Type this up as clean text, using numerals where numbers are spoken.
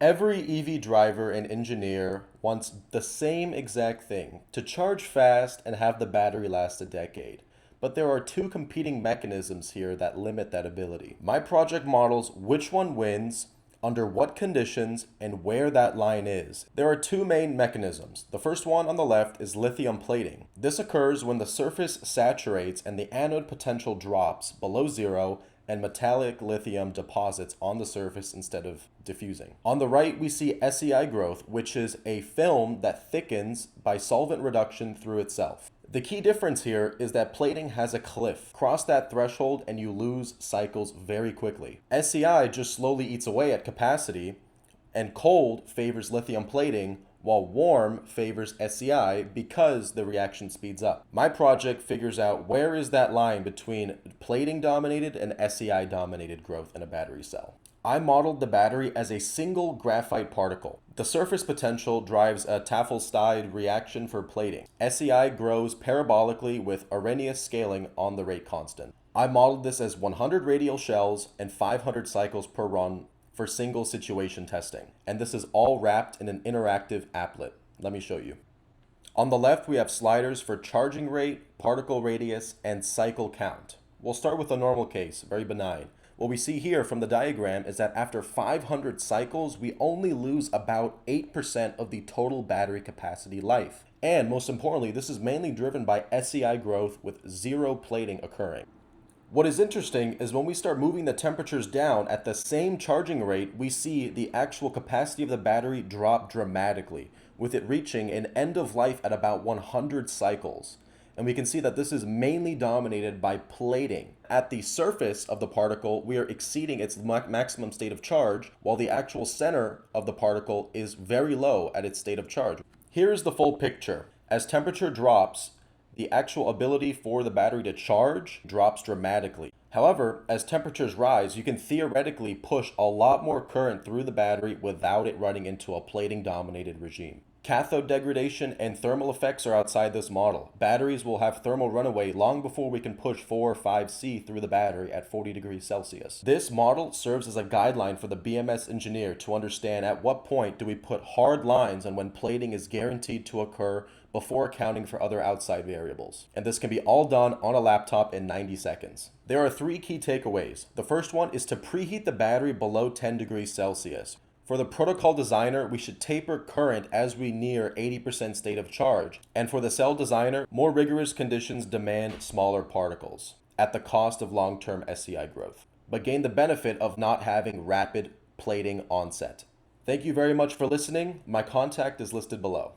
Every EV driver and engineer wants the same exact thing, to charge fast and have the battery last a decade. But there are two competing mechanisms here that limit that ability. My project models which one wins, under what conditions, and where that line is. There are two main mechanisms. The first one on the left is lithium plating. This occurs when the surface saturates and the anode potential drops below zero and metallic lithium deposits on the surface instead of diffusing. On the right, we see SEI growth, which is a film that thickens by solvent reduction through itself. The key difference here is that plating has a cliff. Cross that threshold and you lose cycles very quickly. SEI just slowly eats away at capacity, and cold favors lithium plating, while warm favors SEI because the reaction speeds up. My project figures out where is that line between plating dominated and SEI dominated growth in a battery cell. I modeled the battery as a single graphite particle. The surface potential drives a Tafel-style reaction for plating. SEI grows parabolically with Arrhenius scaling on the rate constant. I modeled this as 100 radial shells and 500 cycles per run for single situation testing. And this is all wrapped in an interactive applet. Let me show you. On the left, we have sliders for charging rate, particle radius, and cycle count. We'll start with a normal case, very benign. What we see here from the diagram is that after 500 cycles, we only lose about 8% of the total battery capacity life. And most importantly, this is mainly driven by SEI growth with zero plating occurring. What is interesting is when we start moving the temperatures down at the same charging rate, we see the actual capacity of the battery drop dramatically, with it reaching an end of life at about 100 cycles. And we can see that this is mainly dominated by plating. At the surface of the particle, we are exceeding its maximum state of charge, while the actual center of the particle is very low at its state of charge. Here is the full picture. As temperature drops, the actual ability for the battery to charge drops dramatically. However, as temperatures rise, you can theoretically push a lot more current through the battery without it running into a plating-dominated regime. Cathode degradation and thermal effects are outside this model. Batteries will have thermal runaway long before we can push 4 or 5C through the battery at 40 degrees Celsius. This model serves as a guideline for the BMS engineer to understand at what point do we put hard lines on when plating is guaranteed to occur before accounting for other outside variables. And this can be all done on a laptop in 90 seconds. There are 3 key takeaways. The first one is to preheat the battery below 10 degrees Celsius. For the protocol designer, we should taper current as we near 80% state of charge. And for the cell designer, more rigorous conditions demand smaller particles at the cost of long-term SEI growth, but gain the benefit of not having rapid plating onset. Thank you very much for listening. My contact is listed below.